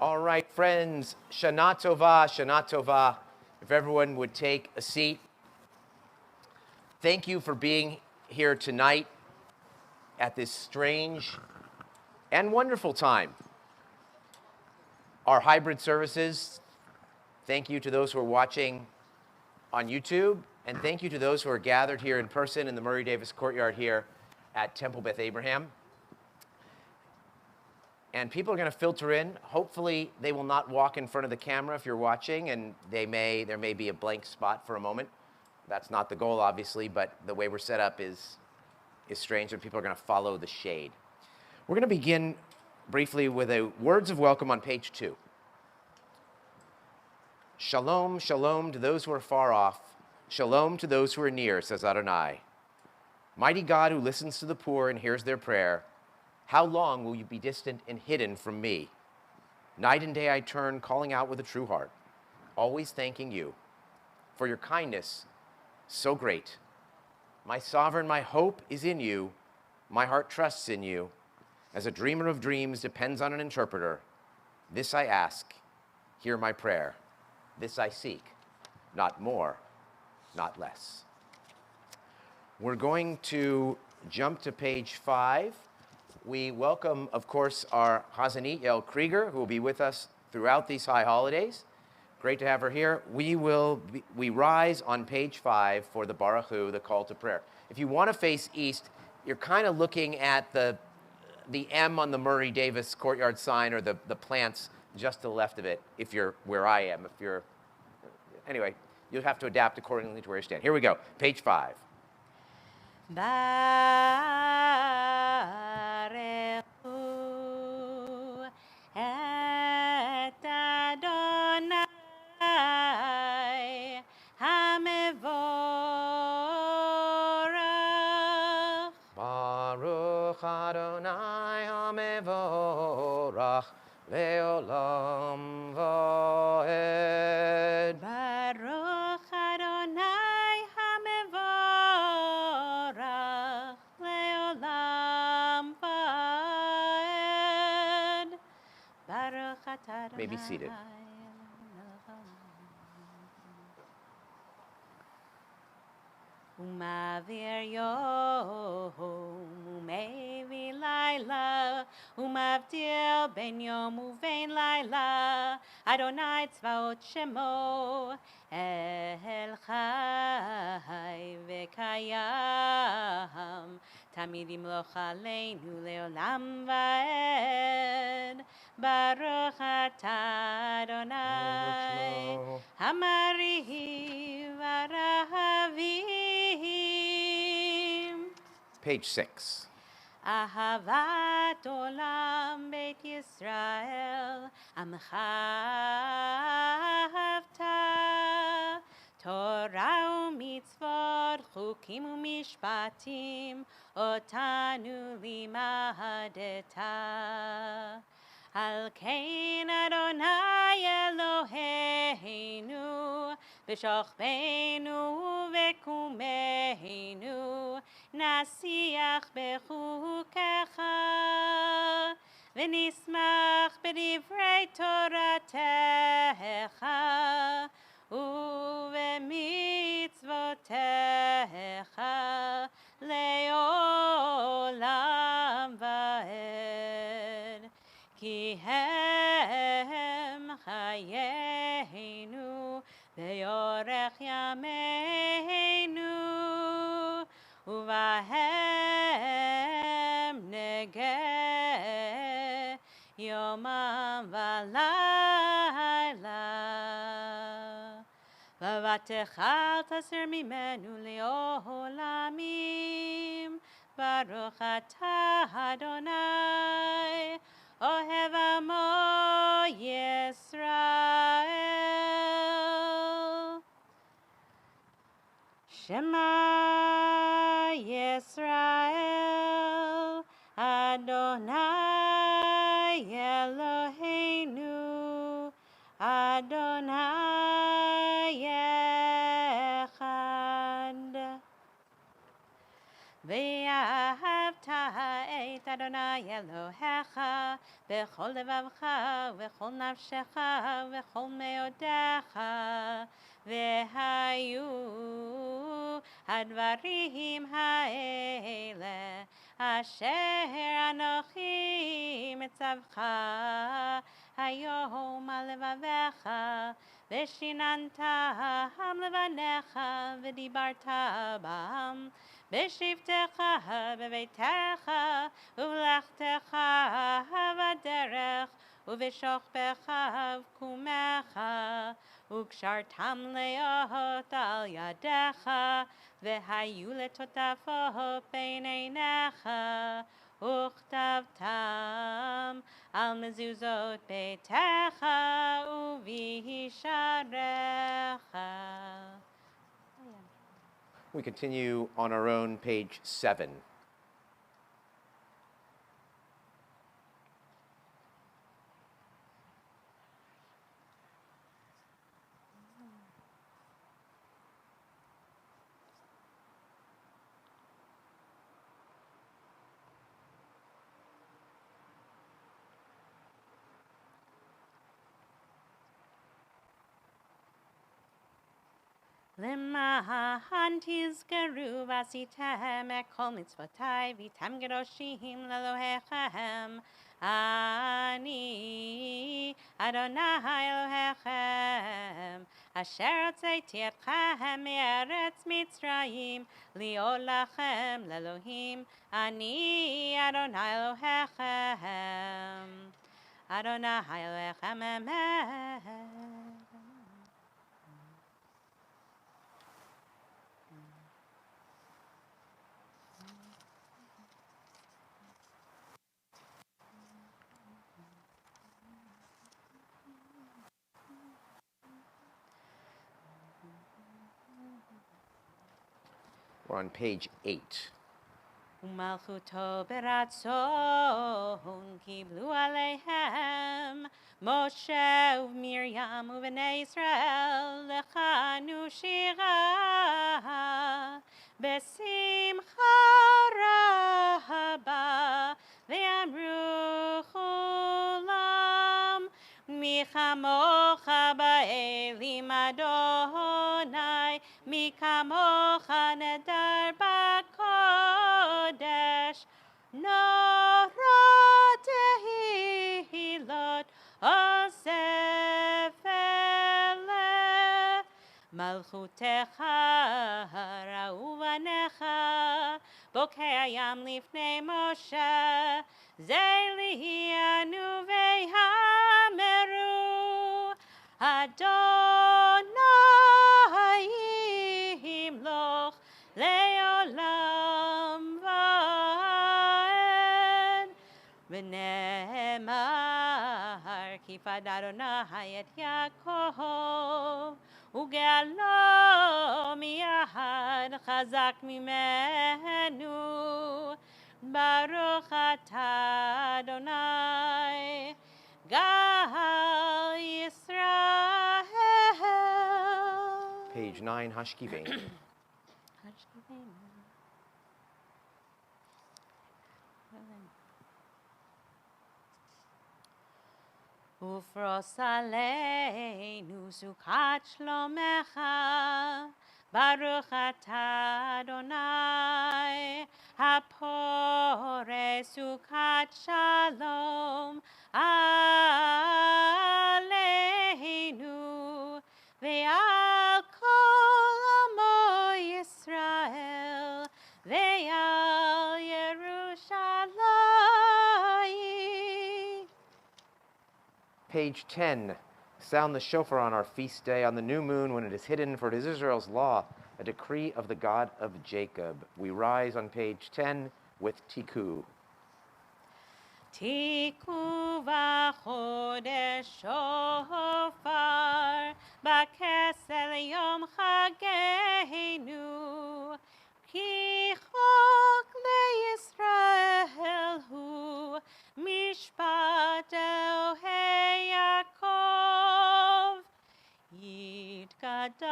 All right, friends, Shana Tova, Shana Tova. If everyone would take a seat. Thank you for being here tonight at this strange and wonderful time. Our hybrid services, thank you to those who are watching on YouTube, and thank you to those who are gathered here in person in the Murray Davis Courtyard here at Temple Beth Abraham. And people are going to filter in. Hopefully, they will not walk in front of the camera if you're watching, and there may be a blank spot for a moment. That's not the goal, obviously, but the way we're set up is strange, and people are going to follow the shade. We're going to begin briefly with a words of welcome on page 2. Shalom, shalom to those who are far off. Shalom to those who are near, says Adonai. Mighty God who listens to the poor and hears their prayer, how long will you be distant and hidden from me? Night and day I turn, calling out with a true heart, always thanking you for your kindness so great. My sovereign, my hope is in you. My heart trusts in you. As a dreamer of dreams depends on an interpreter, this I ask, hear my prayer. This I seek, not more, not less. We're going to jump to page 5. We welcome, of course, our Hazanit, Yael Krieger, who will be with us throughout these high holidays. Great to have her here. We rise on page 5 for the Baruch Hu, the call to prayer. If you want to face east, you're kind of looking at the M on the Murray Davis Courtyard sign, or the plants just to the left of it, if you're where I am. Anyway, you'll have to adapt accordingly to where you stand. Here we go, page 5. Baruch Adonai HaMevorach Leolam Vaed. Baruch Adonai HaMevorach Leolam Vaed. Baruch Adonai. May be seated. Umavir yom, umevi laila, umavdil ben yom uvein laila, Adonai tzvaot shemo, el chai v'kayam, tamid yimloch aleinu leolam vaed, Baruch atah Adonai, hamarihi v'rahavim. Page 6. Ahavat olam beit Yisrael, amcha ahavta, Torah u'mitzvot, chukim u'mishpatim, otanu limadeta. Al kein Adonai Eloheinu, b'shochbeinu v'kumeinu, nasiach b'chukecha, v'nismach b'divrei Toratecha, u'v'mitzvotecha, le'olam va'ed. Ki hem chayeinu ve'yorech yameinu uvahem negeh yomam v'layla v'vatechal taser mimenu le'olamim Baruch atah Adonai Ohev Amo Yisrael. Shema Yisrael Adonai Eloheinu Adonai Echad. Ve'ahavta et Adonai Elohecha בכל לבבך ובכל נפשך ובכל מאודיך, והיו הדברים האלה אשר אנוכי מצווך היום על לבביך, ושיננתם לבניך ודיברת בם בשבתך בביתך ובלכתך בדרך ובשוכבך ובקומך, וקשרתם להיות על ידיך, והיו לטוטפות בין עיניך, וכתבתם על מזוזות ביתך ובישעריך. We continue on our own, page 7. למען תזכרו ועשיתם את כל מצוותי והייתם קדושים לאלוהיכם, אני אדוני אלוהיכם, אשר הוצאתי אתכם מארץ מצרים להיות לכם לאלוהים, אני אדוני אלוהיכם, אדוני אלוהיכם אמת. We're on page 8. ומלכותו ברצון קיבלו עליהם משה ומרים ובני ישראל לחנו שירה בשמחה רבה, ואמרו כולם מי כמוך באלים אדוני, מי כמוך נדר בקודש, נורא תהילות אוסף אלה. מלכותך ראו בניך, בוקע ים לפני משה, זה לי אנו ואמרו, אדוני ימלוך לעולם ועד. ונאמר כי פד אדוני את יעקב, וגאלו מיד חזק ממנו. ברוך אתה אדוני גאל ישראל. Page 9, Hashkivein. ופרוס עלינו סוכת שלומך, ברוך אתה אדוני הפורש סוכת שלום עלינו ועל כל עמו ישראל ועל ירושלים. Page 10. Sound the shofar on our feast day on the new moon when it is hidden, for it is Israel's law, a decree of the God of Jacob. We rise on page 10 with Tiku. תיקו בחודש שופר, בכסל יום חגנו, כי חוק לישראל הוא משפט אלוהי יעקב. יתגדל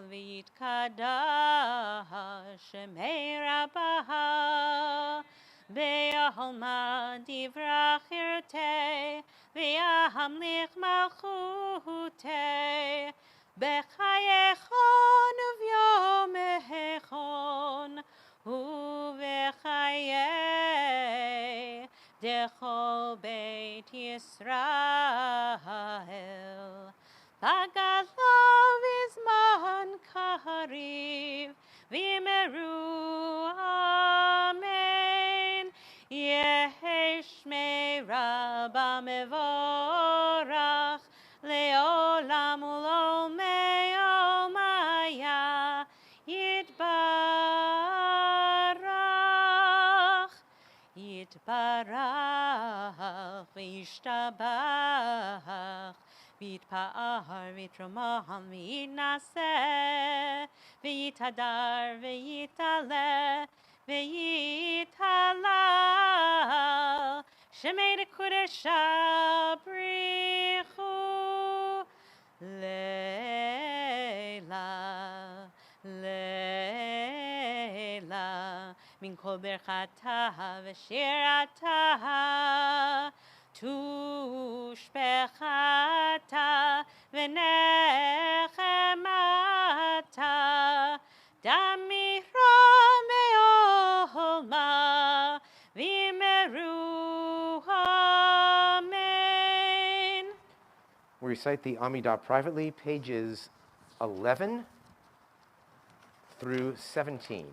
ויתקדש שמי רבה, בעלמא דברך וימליך מלכותי, בחייכון וביומכון, ובחיי דכל בית ישראל. בגדלו בזמן קריב, ואמרו אמן. יהי שמירה במבורך, לעולם ולעולמי עולמיה יתברך. יתברך וישתבח, ויתפאר ויתרומם ויתנשא, ויתהדר ויתעלה ויתהלל, שמי לקודשה בריחו לילה לילה, מן כל ברכתה ושירתה, תושבחתה ונחמתה, דמירה מעולמה, ואמרו amen. We recite the Amidah privately, pages 11 through 17.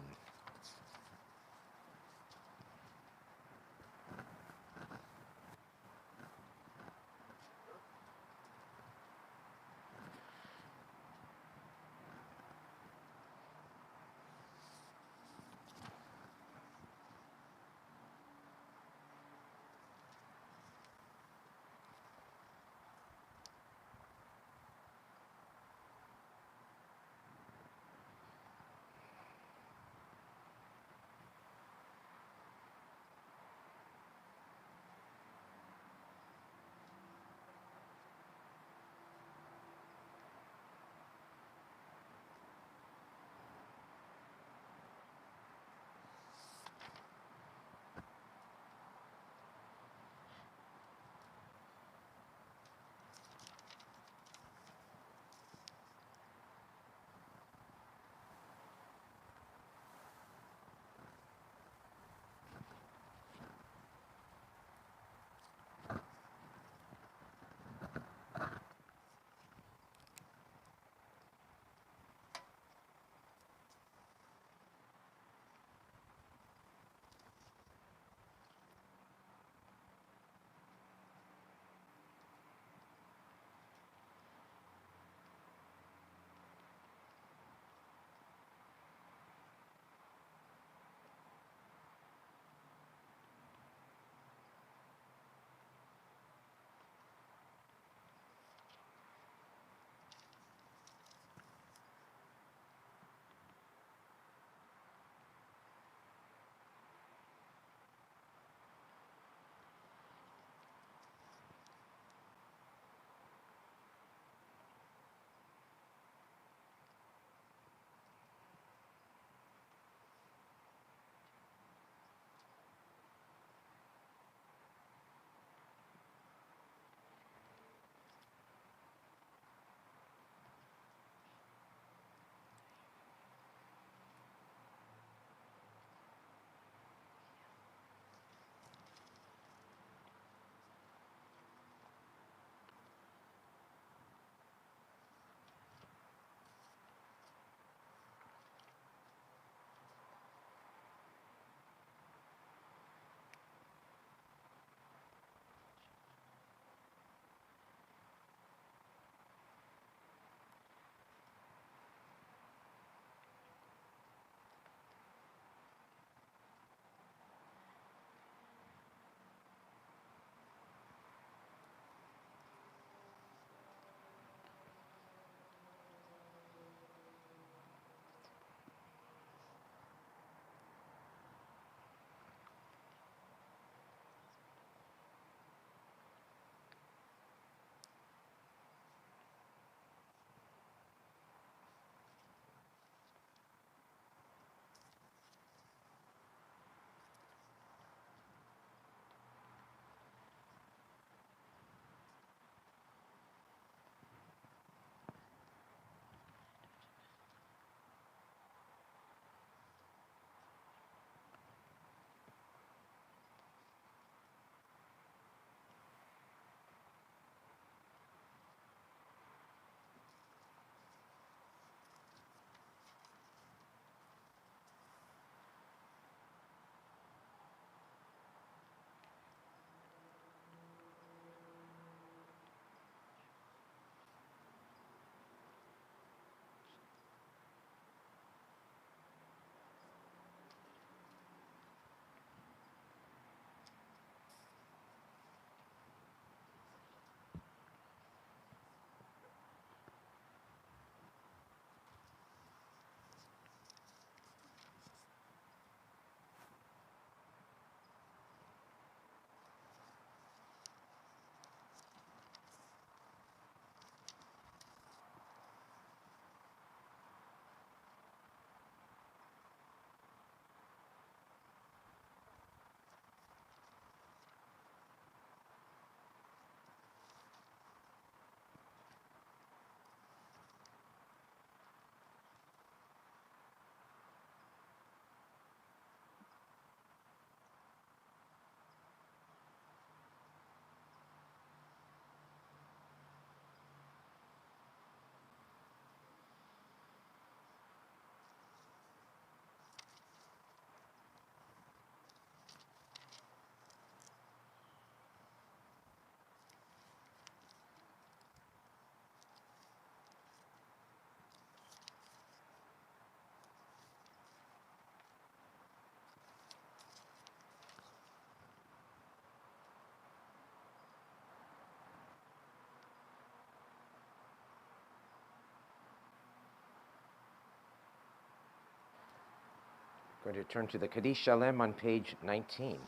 Going to turn to the Kaddish Shalem on page 19.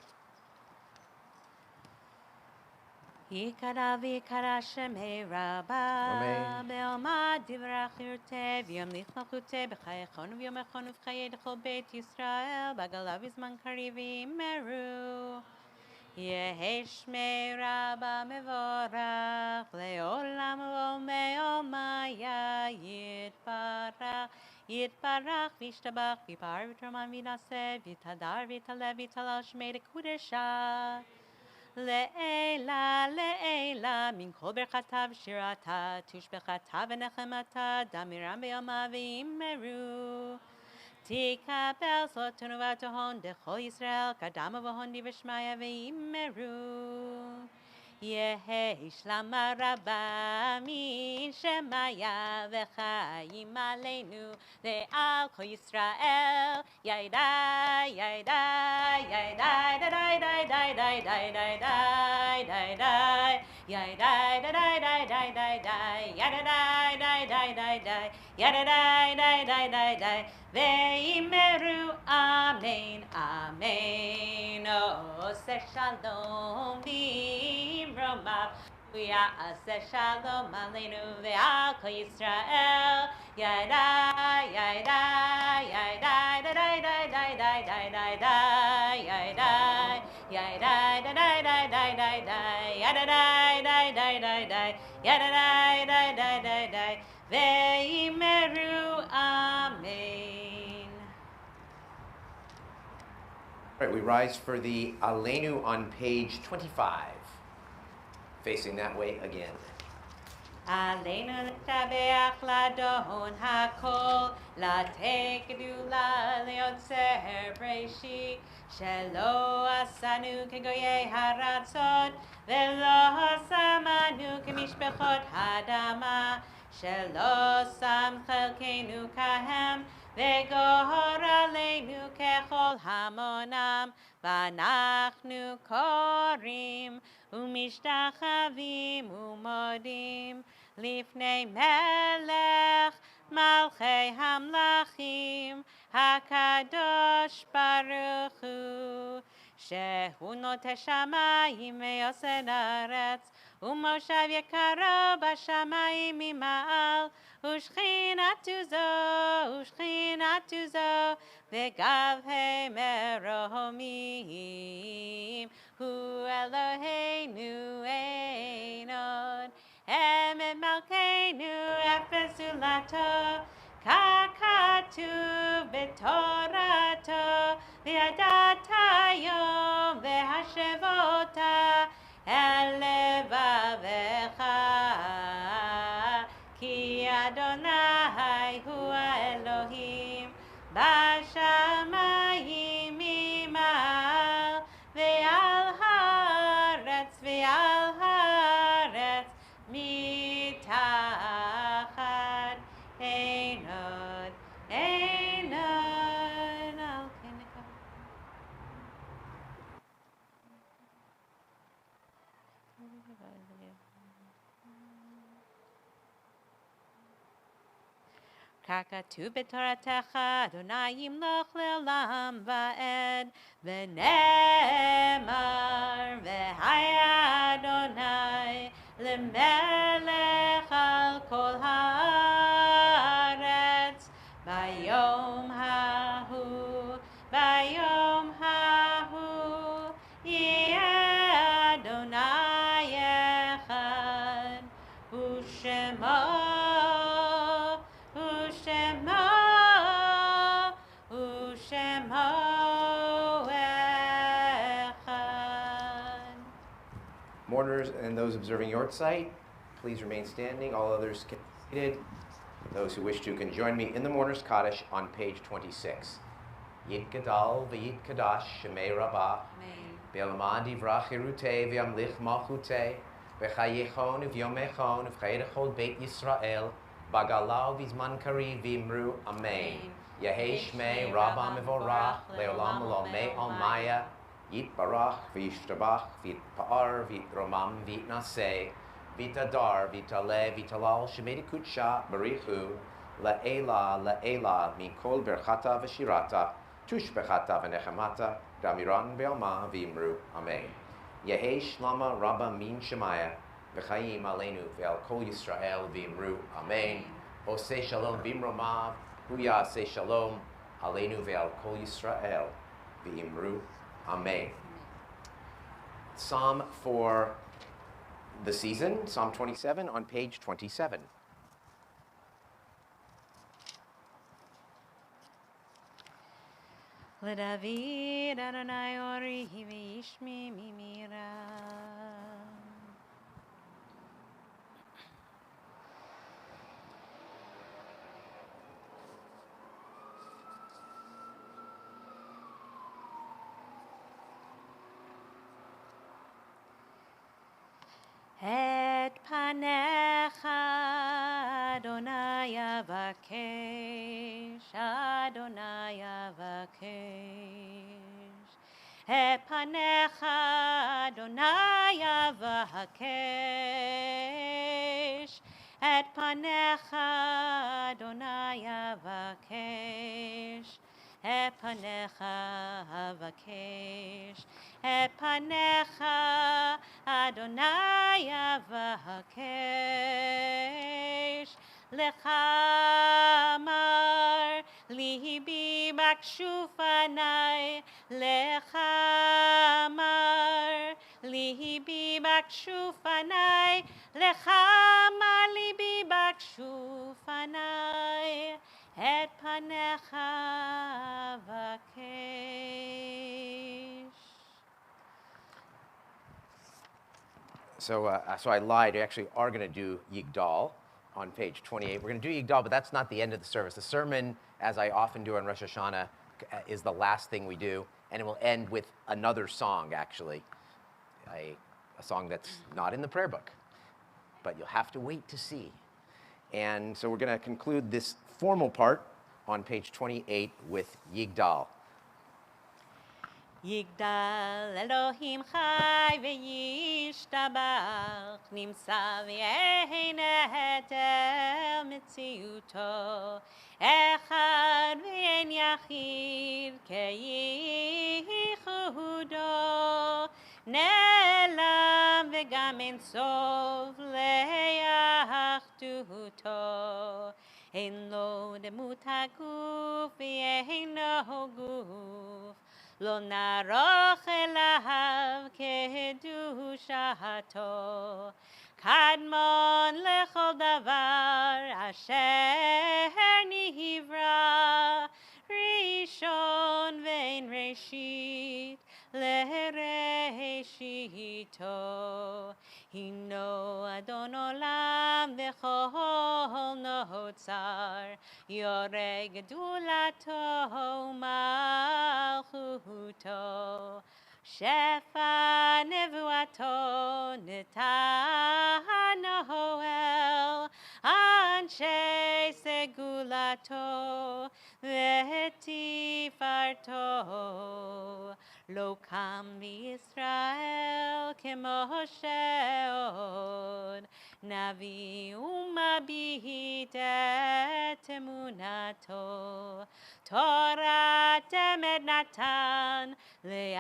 Yikara v'yikara shemei rabba Amen. be'oma divrach yurte v'yom lichmachute b'chayechon v'yomechon v'chayei d'chol beit Yisrael bagala v'zman kari v'yimeru Yehi shmei rabba mevorach le'olam v'omeomaya yitbarach v'yishtabach v'yipar v'troman v'naseh v'yitadar v'yitaleh v'yitalal shmei d'kudesha Le'ela, le'ela, min kol berchatav shirata, tushbechatav v'nechemata, damiram be'yama v'imeru. Tikabel zotunu v'atohon dechol Yisrael, kadama v'hon divishmaya v'imeru. Yehi shlama rabba min shemaya v'chayim aleinu le'al kol Yisrael yaidai yaidai yaidai dai dai dai dai dai dai dai dai dai yaidai dai dai dai dai dai yaidai dai dai dai dai yaidai dai dai dai dai ve'imeru amen amen oseh shalom Roma, we are shalom aleinu ve'al kol Yisrael. Yada yada yada da da da da da da da da yada yada da da da da da da yada da da da da da yada da da da da da ve'imeru amen. All right, we rise for the Aleinu on page 25. Facing that way again. Aleinu l'tabeach ladon hakol, latei gedula leotzer breishi, shelo asanu kegoyei haratzot, velo samanu kemishpechot hadama, shelo sam chelkeinu kahem, vegor aleinu kechol hamonam, vanachnu korim, ומשתחווים ומודים לפני מלך מלכי המלכים הקדוש ברוך הוא שהוא נוטה שמיים ויוסד ארץ ומושב יקרו בשמיים ממעל ושכינתו זו וגבהי מרומים הוא אלוהינו אין עוד אמת מלכנו אפס זולתו ככתוב בתורתו וידעת היום והשבותה אל לבבך כי אדוני הוא האלוהים בשמיים ממעל ועל הארץ מתחת אין עוד על כן נקווה. ככתוב בתורתך, אדוני ימלוך לעולם ועד, ונאמר, והיה אדוני למלך על כל הארץ, ביום ההוא יהיה אדוני אחד, ושמו Mourners and those observing Yortzeit, please remain standing. All others can be seated. Those who wish to can join me in the Mourner's Kaddish on page 26. Yigdal v'yitkadash shemei rabbah be'olam divrach hirutei v'yamlich malchutei v'chayechon v'yomechon v'chayei beit Yisrael bagalav v'zman kari v'imru amen. Yehi shmei rabba mevorach le'olam olomei almaya Yitbarach v'yishtabach v'yitpa'ar v'yitromam v'yitnaseh v'yitadar v'yitaleh v'yitalal shemei kutsha barichu la'ela min kol berchata v'shirata Tushbechata v'nechemata, damiran be'alma v'imru, amen. Yehi shlama rabba min shemaya, v'chaim aleinu ve'al kol Yisrael v'imru, amen. Oseh shalom b'imromav, hu ya'aseh shalom, aleinu ve'al kol Yisrael v'imru, amen. Psalm for the season, Psalm 27 on page 27. LeDavid Adonai ori v'yishmi mimira. Et panecha Adonai avakesh, Adonai avakesh. Et panecha Adonai avakesh, et panecha Adonai avakesh. Et panecha avakesh, et panecha Adonai avakesh. Lechamar libi bakshufanai, lechamar libi bakshufanai, lechamar libi bakshufanai, et panecha avakesh. So I lied. We actually are going to do Yigdal on page 28. We're going to do Yigdal, but that's not the end of the service. The sermon, as I often do on Rosh Hashanah, is the last thing we do, and it will end with another song, actually, a song that's not in the prayer book, but you'll have to wait to see. And so we're going to conclude this formal part on page 28 with Yigdal. Yigdal Elohim chai v'yishtabach, nimsa v'yehinet el mitziuto, echad v'en yachid keyichudo, ne'elam v'gam en sof le'achduto, en lo demut haguf v'yeino guf, Lo naroch elav kedushato, kadmon lechol davar asher nivra, rishon vein reshit lereshito. Hino Adon olam v'chol notzar, yoreh gedulato malchuto, shefa nevuato netano el, anshe segulato v'tifarto. Lo kam Yisrael kemoshe od, navi umabit et emunato, Torah temed natan le'amoel,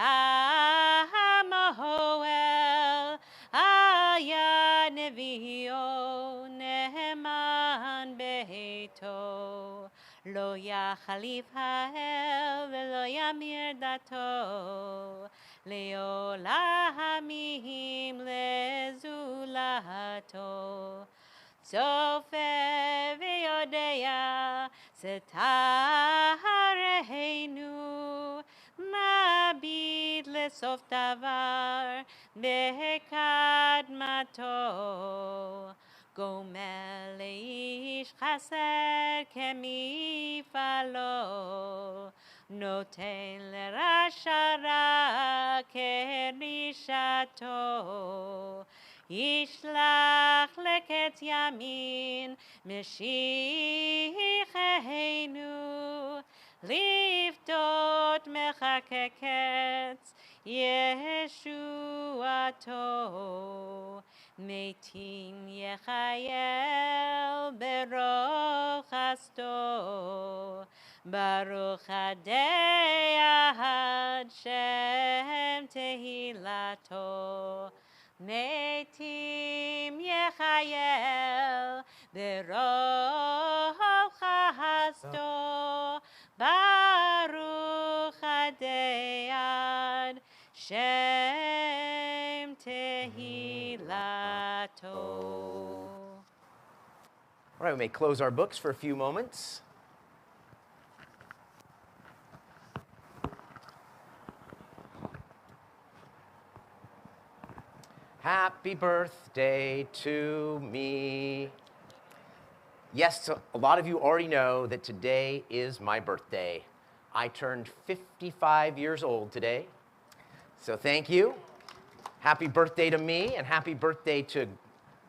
aya nevio neheman beito. Lo yachalif ha'el velo yamir dato, leolamim lezulato. Sofe v'yodea setareinu, mabit lesof davar bekadmato. Gomel leish chaser kemifalo, noten lerasha kerishato. Yishlach leket yamin meshichenu, liftot mechakeketz Yeshuato. Meitim yechayel berochasto, Baruch Adei Ahad Shem Tehilato Metim Yechayel Beroch Hasto Baruch Adei Ahad Shem Tehilato. All right, we may close our books for a few moments. Happy birthday to me. Yes, so a lot of you already know that today is my birthday. I turned 55 years old today. So thank you. Happy birthday to me, and happy birthday to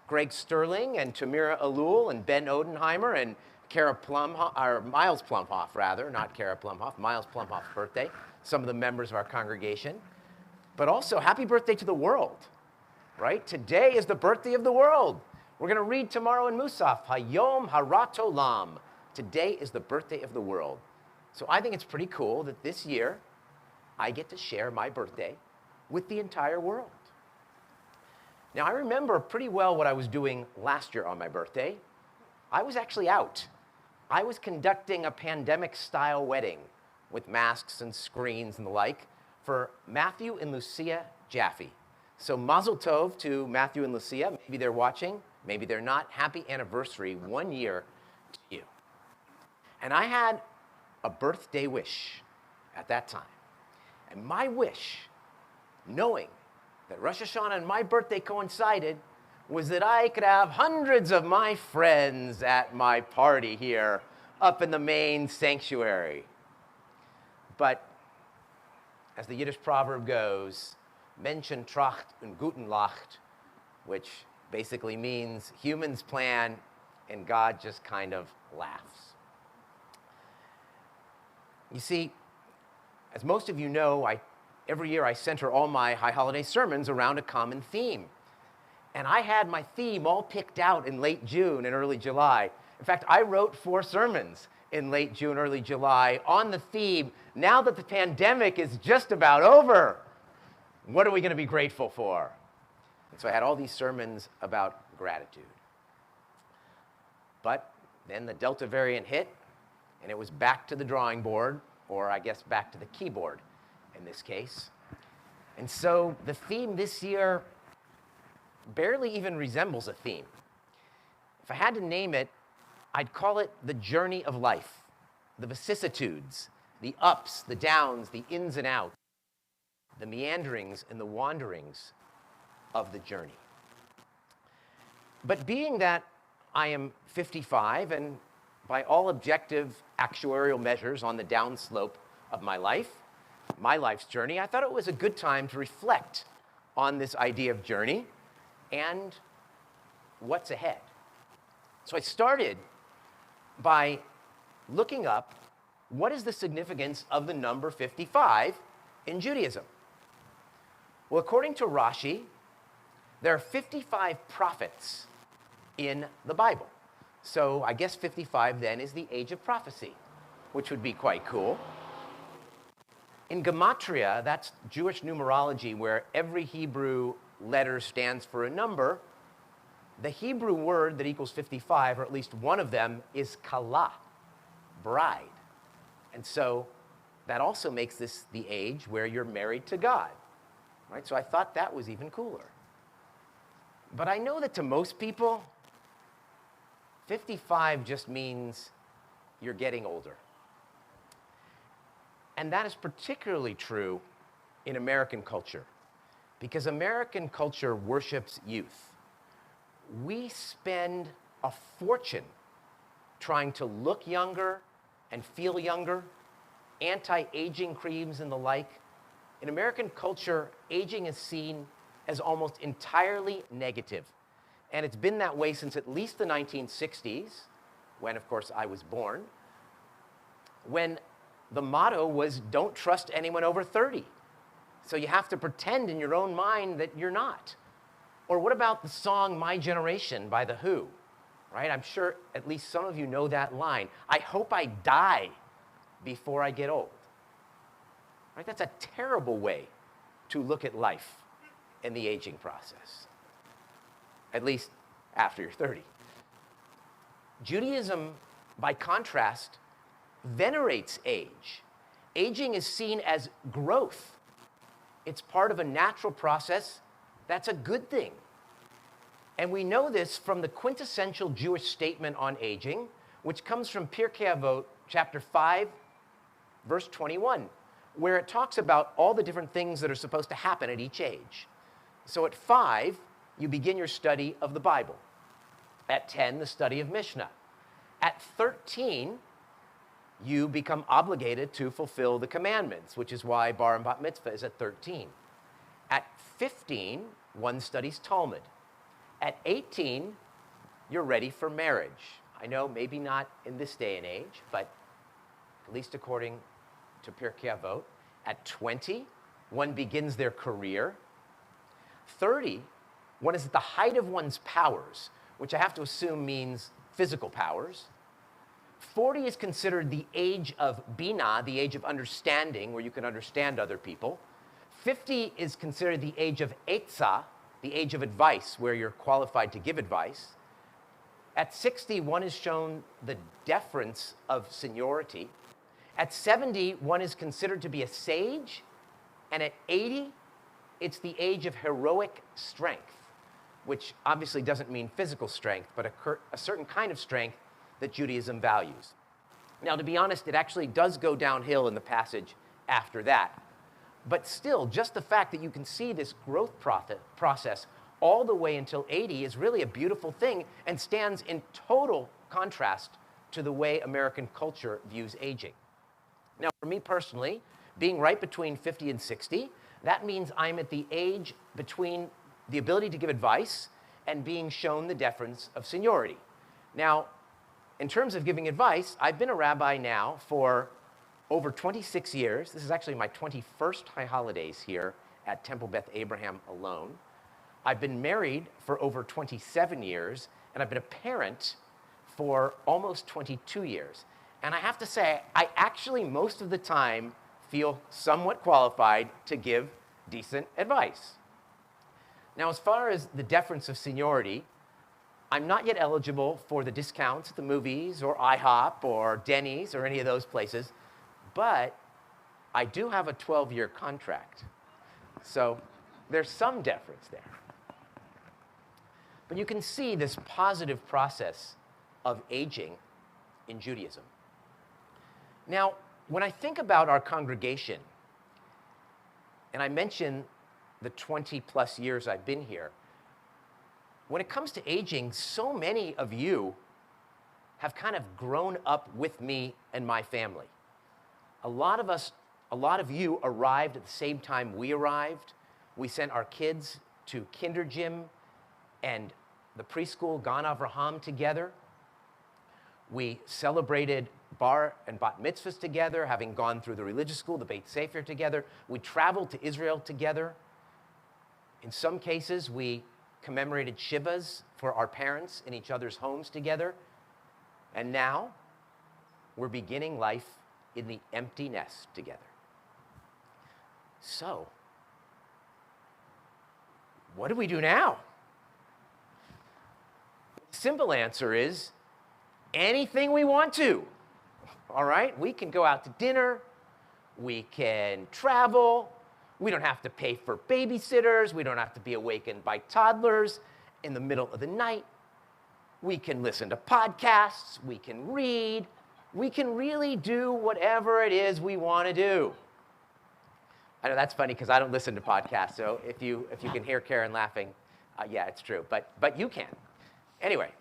Greg Sterling and Tamira Alul and Ben Odenheimer and Kara Plumhoff, or Miles Plumhoff rather, not Kara Plumhoff, Miles Plumhoff's birthday, some of the members of our congregation. But also happy birthday to the world, right? Today is the birthday of the world. We're going to read tomorrow in Musaf, Hayom Harat Olam. Today is the birthday of the world. So I think it's pretty cool that this year I get to share my birthday with the entire world. Now, I remember pretty well what I was doing last year on my birthday. I was actually out. I was conducting a pandemic-style wedding with masks and screens and the like for Matthew and Lucia Jaffe. So mazel tov to Matthew and Lucia. Maybe they're watching, maybe they're not. Happy anniversary, 1 year to you. And I had a birthday wish at that time. And my wish, knowing that Rosh Hashanah and my birthday coincided, was that I could have hundreds of my friends at my party here up in the main sanctuary. But as the Yiddish proverb goes, Menschen tracht und Guten lacht, which basically means humans plan and God just kind of laughs. You see, as most of you know, every year I center all my high holiday sermons around a common theme. And I had my theme all picked out in late June and early July. In fact, I wrote 4 sermons in late June, early July on the theme, now that the pandemic is just about over, what are we going to be grateful for? And so I had all these sermons about gratitude. But then the Delta variant hit, and it was back to the drawing board, or I guess back to the keyboard in this case. And so the theme this year barely even resembles a theme. If I had to name it, I'd call it the journey of life, the vicissitudes, the ups, the downs, the ins and outs, the meanderings and the wanderings of the journey. But being that I am 55 and by all objective actuarial measures on the downslope of my life's journey, I thought it was a good time to reflect on this idea of journey and what's ahead. So I started by looking up what is the significance of the number 55 in Judaism. Well, according to Rashi, there are 55 prophets in the Bible. So I guess 55 then is the age of prophecy, which would be quite cool. In Gematria, that's Jewish numerology where every Hebrew letter stands for a number. The Hebrew word that equals 55, or at least one of them, is kala, bride. And so that also makes this the age where you're married to God, right? So I thought that was even cooler. But I know that to most people, 55 just means you're getting older. And that is particularly true in American culture, because American culture worships youth. We spend a fortune trying to look younger and feel younger, anti-aging creams and the like. In American culture, aging is seen as almost entirely negative. And it's been that way since at least the 1960s, when, of course, I was born, when the motto was, don't trust anyone over 30. So you have to pretend in your own mind that you're not. Or what about the song My Generation by The Who, right? I'm sure at least some of you know that line. I hope I die before I get old. Right? That's a terrible way to look at life and the aging process, at least after you're 30. Judaism, by contrast, venerates age. Aging is seen as growth. It's part of a natural process. That's a good thing. And we know this from the quintessential Jewish statement on aging, which comes from Pirkei Avot, chapter 5, verse 21, where it talks about all the different things that are supposed to happen at each age. So at 5, you begin your study of the Bible. At 10, the study of Mishnah. At 13, you become obligated to fulfill the commandments, which is why bar and bat mitzvah is at 13. At 15, one studies Talmud. At 18, you're ready for marriage. I know maybe not in this day and age, but at least according to Pirkei Avot. At 20, one begins their career. 30, one is at the height of one's powers, which I have to assume means physical powers. 40 is considered the age of Bina, the age of understanding, where you can understand other people. 50 is considered the age of Eitzah, the age of advice, where you're qualified to give advice. At 60, one is shown the deference of seniority. At 70, one is considered to be a sage. And at 80, it's the age of heroic strength, which obviously doesn't mean physical strength, but a certain kind of strength that Judaism values. Now, to be honest, it actually does go downhill in the passage after that. But still, just the fact that you can see this growth process all the way until 80 is really a beautiful thing and stands in total contrast to the way American culture views aging. Now, for me personally, being right between 50 and 60, that means I'm at the age between the ability to give advice and being shown the deference of seniority. Now, in terms of giving advice, I've been a rabbi now for over 26 years. This is actually my 21st high holidays here at Temple Beth Abraham alone. I've been married for over 27 years, and I've been a parent for almost 22 years. And I have to say, I actually, most of the time, feel somewhat qualified to give decent advice. Now, as far as the deference of seniority, I'm not yet eligible for the discounts at the movies or IHOP or Denny's or any of those places, but I do have a 12-year contract. So there's some deference there. But you can see this positive process of aging in Judaism. Now, when I think about our congregation, and I mention the 20-plus years I've been here, when it comes to aging, so many of you have kind of grown up with me and my family. A lot of you arrived at the same time we arrived. We sent our kids to kinder gym and the preschool Gan Avraham together. We celebrated bar and bat mitzvahs together, having gone through the religious school, the Beit Sefer together. We traveled to Israel together. In some cases, we commemorated Shivas for our parents in each other's homes together. And now, we're beginning life in the empty nest together. So, what do we do now? The simple answer is anything we want to. All right? We can go out to dinner. We can travel. We don't have to pay for babysitters. We don't have to be awakened by toddlers in the middle of the night. We can listen to podcasts. We can read. We can really do whatever it is we want to do. I know that's funny because I don't listen to podcasts, so if you can hear Karen laughing, yeah, it's true. But you can. Anyway,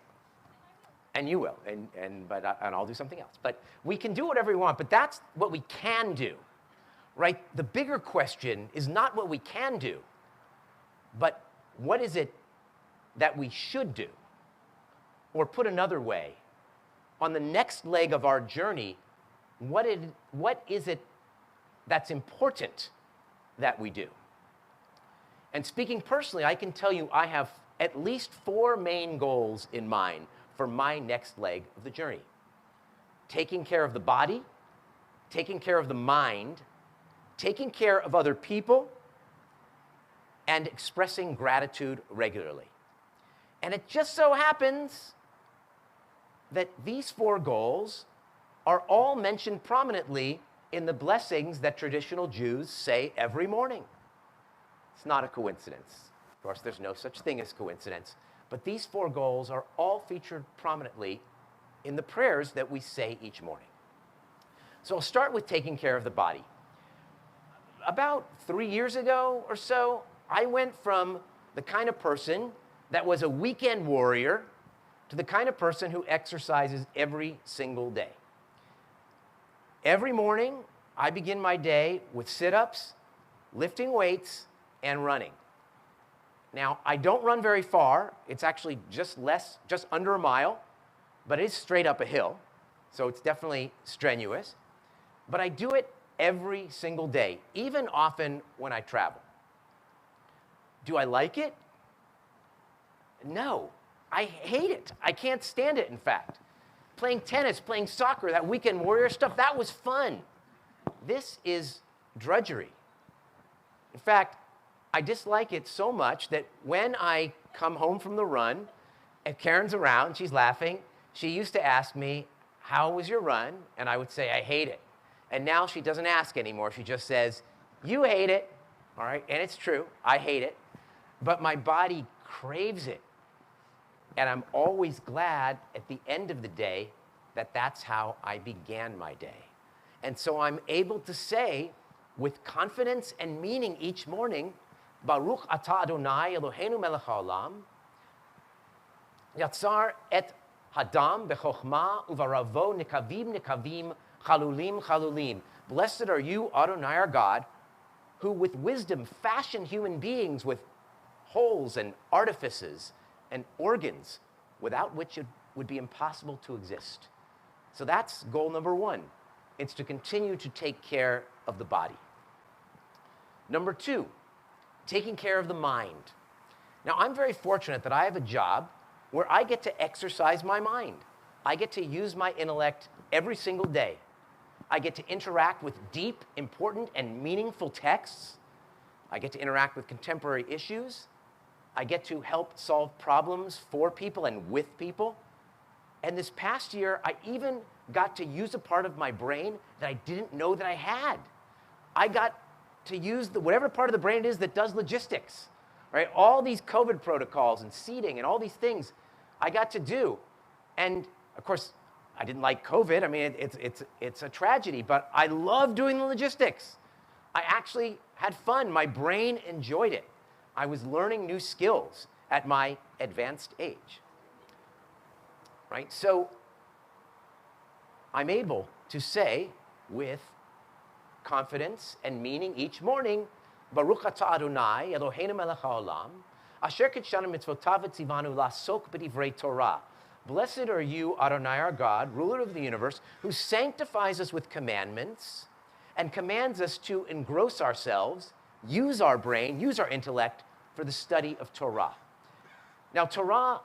and you will, and I'll do something else. But we can do whatever we want, but that's what we can do, right? The bigger question is not what we can do, but what is it that we should do? Or put another way, on the next leg of our journey, what is it that's important that we do? And speaking personally, I can tell you I have at least 4 main goals in mind for my next leg of the journey. Taking care of the body, taking care of the mind, taking care of other people, and expressing gratitude regularly. And it just so happens that these 4 goals are all mentioned prominently in the blessings that traditional Jews say every morning. It's not a coincidence. Of course, there's no such thing as coincidence. But these 4 goals are all featured prominently in the prayers that we say each morning. So I'll start with taking care of the body. About 3 years ago or so, I went from the kind of person that was a weekend warrior to the kind of person who exercises every single day. Every morning, I begin my day with sit-ups, lifting weights, and running. Now, I don't run very far. It's actually just under a mile, but it is straight up a hill, so it's definitely strenuous. But I do it every single day, even often when I travel. Do I like it? No, I hate it. I can't stand it, in fact. Playing tennis, playing soccer, that weekend warrior stuff, that was fun. This is drudgery. In fact, I dislike it so much that when I come home from the run, if Karen's around, she's laughing, she used to ask me, "How was your run?" And I would say, "I hate it." And now she doesn't ask anymore. She just says, "You hate it." All right, and it's true, I hate it. But my body craves it. And I'm always glad at the end of the day that that's how I began my day. And so I'm able to say with confidence and meaning each morning, Baruch atah Adonai Eloheinu melech haolam, yatzar et hadam bechokma uvaravo nikavim chalulim. Blessed are you, Adonai our God, who with wisdom fashioned human beings with holes and artifices and organs without which it would be impossible to exist. So that's goal number 1. It's to continue to take care of the body. Number 2, taking care of the mind. Now, I'm very fortunate that I have a job where I get to exercise my mind. I get to use my intellect every single day. I get to interact with deep, important, and meaningful texts. I get to interact with contemporary issues. I get to help solve problems for people and with people. And this past year, I even got to use a part of my brain that I didn't know that I had. I got to use whatever part of the brain it is that does logistics, right? All these COVID protocols and seating and all these things I got to do. And of course, I didn't like COVID. I mean, it's a tragedy, but I love doing the logistics. I actually had fun. My brain enjoyed it. I was learning new skills at my advanced age, right? So I'm able to say with confidence and meaning each morning, Baruch atah Adonai Eloheinu melech haolam, asher kitshanu mitzvotav v'tzivanu la'asok b'divrei Torah. Blessed are you, Adonai our God, ruler of the universe, who sanctifies us with commandments and commands us to engross ourselves, use our brain, use our intellect for the study of Torah. Now, Torah,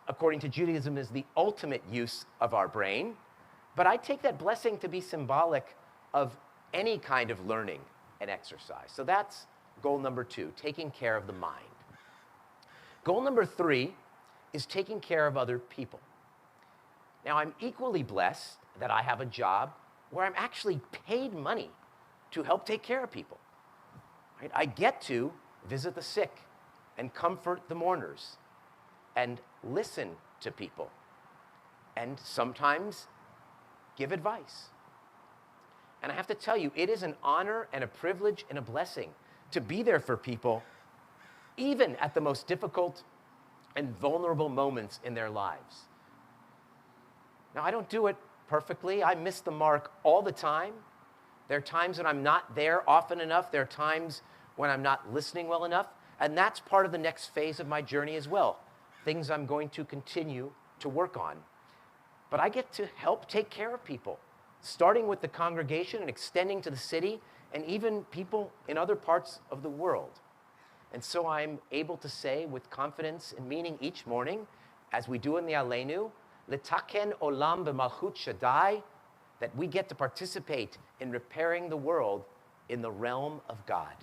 according to Judaism, is the ultimate use of our brain, but I take that blessing to be symbolic of any kind of learning and exercise. So that's goal number 2, taking care of the mind. Goal number 3 is taking care of other people. Now, I'm equally blessed that I have a job where I'm actually paid money to help take care of people. Right? I get to visit the sick and comfort the mourners and listen to people and sometimes give advice. And I have to tell you, it is an honor and a privilege and a blessing to be there for people, even at the most difficult and vulnerable moments in their lives. Now, I don't do it perfectly. I miss the mark all the time. There are times when I'm not there often enough. There are times when I'm not listening well enough. And that's part of the next phase of my journey as well, things I'm going to continue to work on. But I get to help take care of people, starting with the congregation and extending to the city and even people in other parts of the world. And so I'm able to say with confidence and meaning each morning, as we do in the Aleinu, Litaken olam b'malchut Shaddai, that we get to participate in repairing the world in the realm of God.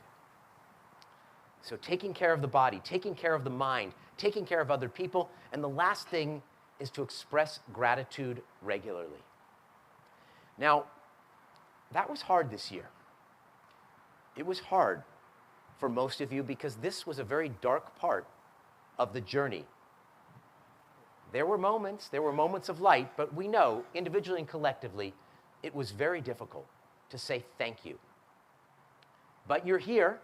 So taking care of the body, taking care of the mind, taking care of other people, and the last thing is to express gratitude regularly. Now, that was hard this year. It was hard for most of you because this was a very dark part of the journey. There were moments of light, but we know, individually and collectively, it was very difficult to say thank you. But you're here.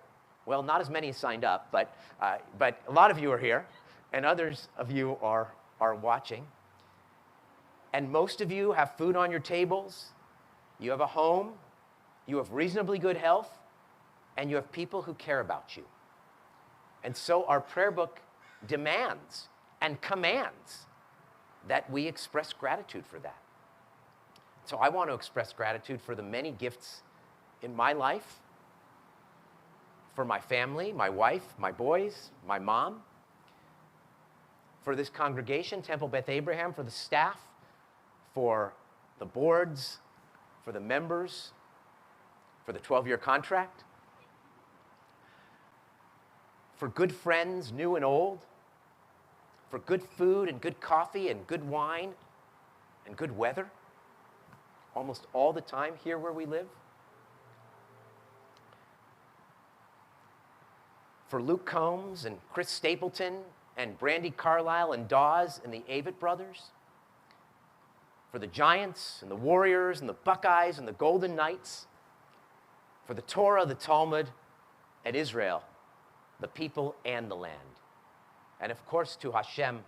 Well, not as many as signed up, but a lot of you are here, and others of you are watching. And most of you have food on your tables, you have a home, you have reasonably good health, and you have people who care about you. And so our prayer book demands and commands that we express gratitude for that. So I want to express gratitude for the many gifts in my life, for my family, my wife, my boys, my mom, for this congregation, Temple Beth Abraham, for the staff, for the boards, for the members, for the 12-year contract, for good friends, new and old, for good food and good coffee and good wine and good weather, almost all the time here where we live. For Luke Combs and Chris Stapleton and Brandy Carlisle and Dawes and the Avett brothers. For the Giants and the Warriors and the Buckeyes and the Golden Knights. For the Torah, the Talmud, and Israel, the people and the land. And of course to Hashem,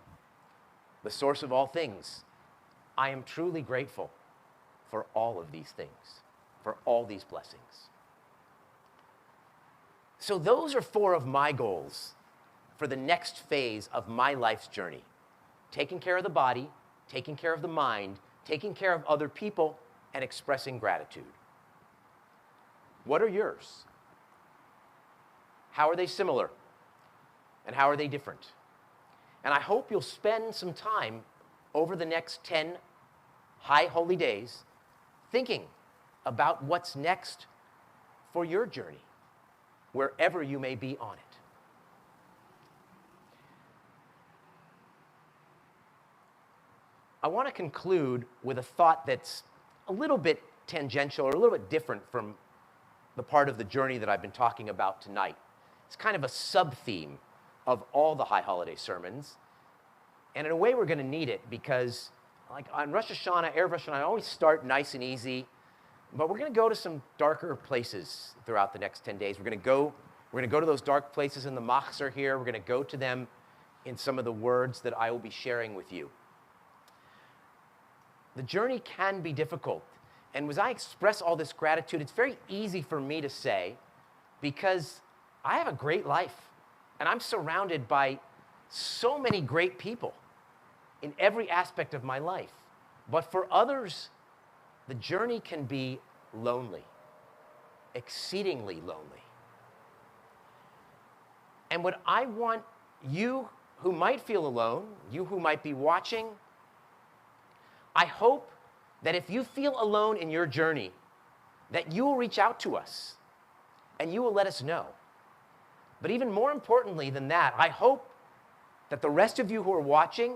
the source of all things. I am truly grateful for all of these things, for all these blessings. So those are 4 of my goals for the next phase of my life's journey. Taking care of the body, taking care of the mind, taking care of other people, and expressing gratitude. What are yours? How are they similar? And how are they different? And I hope you'll spend some time over the next 10 high holy days thinking about what's next for your journey, wherever you may be on it. I want to conclude with a thought that's a little bit tangential or a little bit different from the part of the journey that I've been talking about tonight. It's kind of a sub-theme of all the high holiday sermons. And in a way, we're going to need it because, like on Rosh Hashanah, Erev Rosh Hashanah, I always start nice and easy. But we're going to go to some darker places throughout the next 10 days. We're going to go to those dark places in the Machzor here. We're going to go to them in some of the words that I will be sharing with you. The journey can be difficult. And as I express all this gratitude, it's very easy for me to say because I have a great life. And I'm surrounded by so many great people in every aspect of my life. But for others, the journey can be lonely, exceedingly lonely. And what I want you who might feel alone, you who might be watching, I hope that if you feel alone in your journey, that you will reach out to us and you will let us know. But even more importantly than that, I hope that the rest of you who are watching,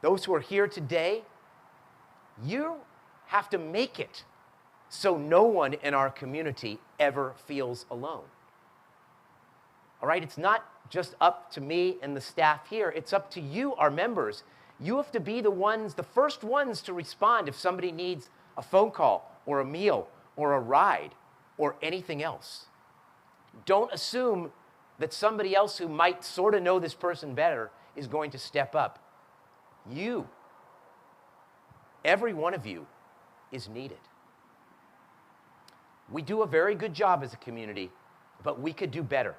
those who are here today, you have to make it so no one in our community ever feels alone. All right, it's not just up to me and the staff here, it's up to you, our members. You have to be the first ones to respond if somebody needs a phone call or a meal or a ride or anything else. Don't assume that somebody else who might sort of know this person better is going to step up. You, every one of you, is needed. We do a very good job as a community, but we could do better.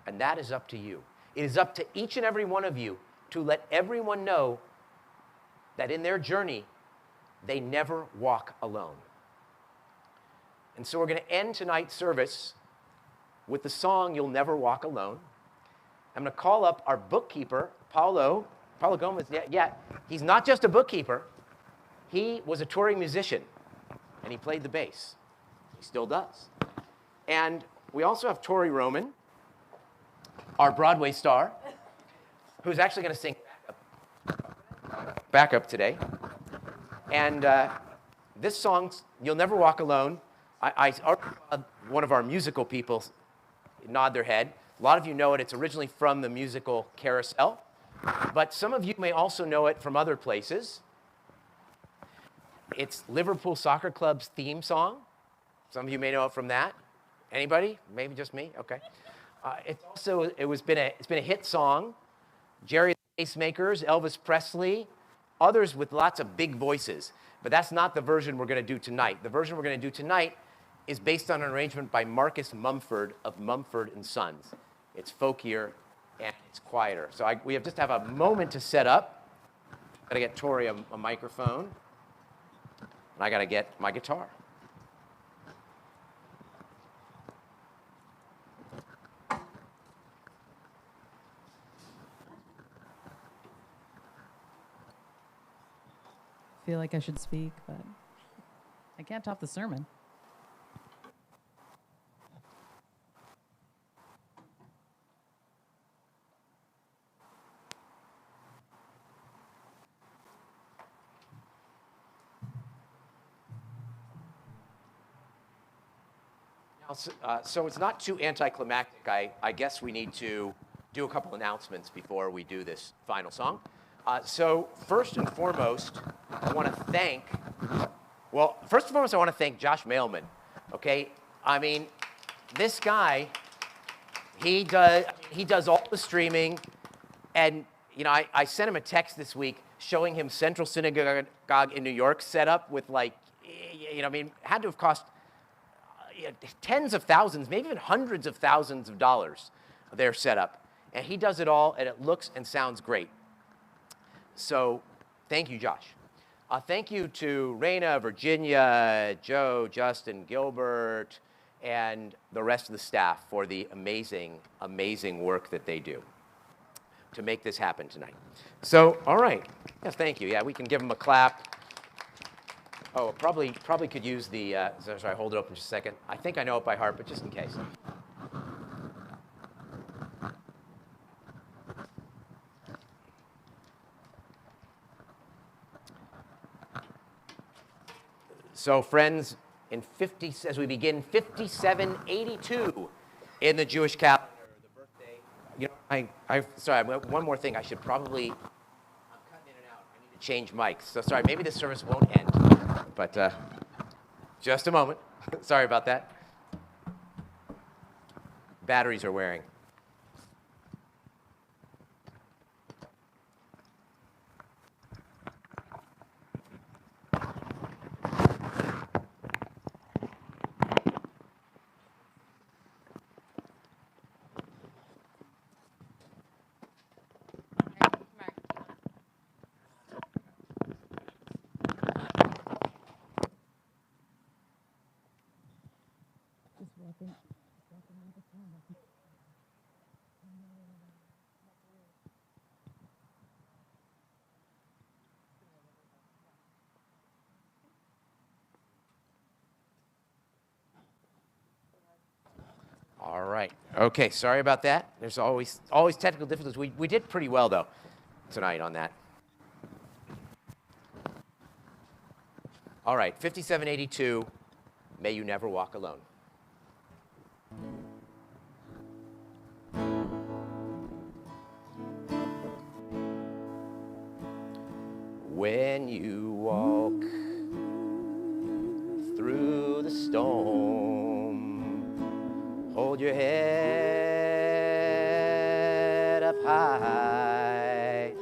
And that is up to you. It is up to each and every one of you to let everyone know that in their journey, they never walk alone. And so we're going to end tonight's service with the song, You'll Never Walk Alone. I'm going to call up our bookkeeper, Paulo Gomez. Yeah, he's not just a bookkeeper. He was a touring musician. and he played the bass. He still does. And we also have Tori Roman, our Broadway star, who's actually going to sing backup today. And this song, You'll Never Walk Alone, I one of our musical people nod their head. A lot of you know it. It's originally from the musical Carousel. But some of you may also know it from other places. It's Liverpool Soccer Club's theme song. Some of you may know it from that. Anybody? Maybe just me? Okay. It's been a hit song. Jerry the Pacemakers, Elvis Presley, others with lots of big voices. But that's not the version we're going to do tonight. The version we're going to do tonight is based on an arrangement by Marcus Mumford of Mumford and Sons. It's folkier and it's quieter. So we just have a moment to set up. Got to get Tori a microphone, and I got to get my guitar. I feel like I should speak, but I can't top the sermon. So it's not too anticlimactic. I guess we need to do a couple announcements before we do this final song. So first and foremost, I want to thank Josh Mailman. Okay, I mean, this guy, he does all the streaming, and you know, I sent him a text this week showing him Central Synagogue in New York set up with had to have cost tens of thousands, maybe even hundreds of thousands of dollars, their setup. And he does it all, and it looks and sounds great. So thank you, Josh. Thank you to Raina, Virginia, Joe, Justin, Gilbert, and the rest of the staff for the amazing, amazing work that they do to make this happen tonight. So, all right. Yes, thank you. Yeah, we can give them a clap. Oh, probably could use the, sorry, hold it open just a second. I think I know it by heart, but just in case. So friends, as we begin 5782 in the Jewish calendar, the birthday, sorry, one more thing. I'm cutting in and out. I need to change mics. So sorry, maybe this service won't end, but just a moment. Sorry about that. Batteries are wearing. All right. Okay, sorry about that. There's always technical difficulties. We did pretty well, though, tonight on that. All right, 5782, May You Never Walk Alone. When you walk through the storm, hold your head up high,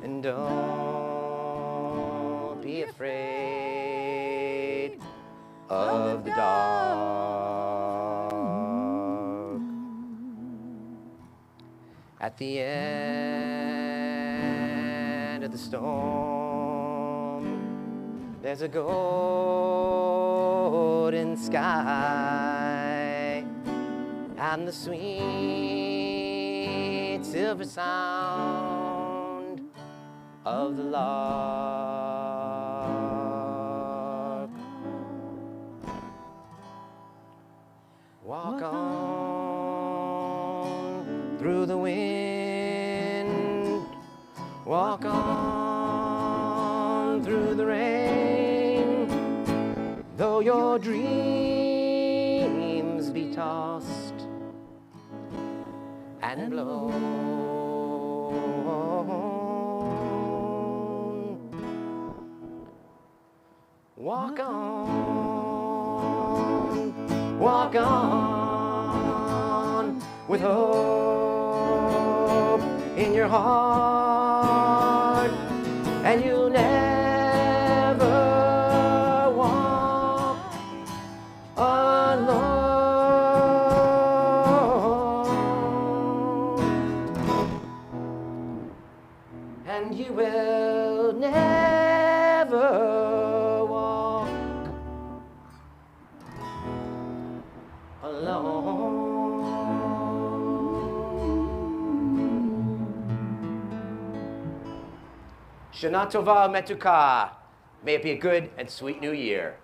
and don't be afraid of the dark. At the end of the storm, there's a golden sky and the sweet silver sound of the lark. on through the wind. Walk on through the rain. Though your dreams be tossed and blown. Walk on with hope in your heart, and you'll never walk alone, and you will never walk alone. Shana Tova Metuka. May it be a good and sweet new year.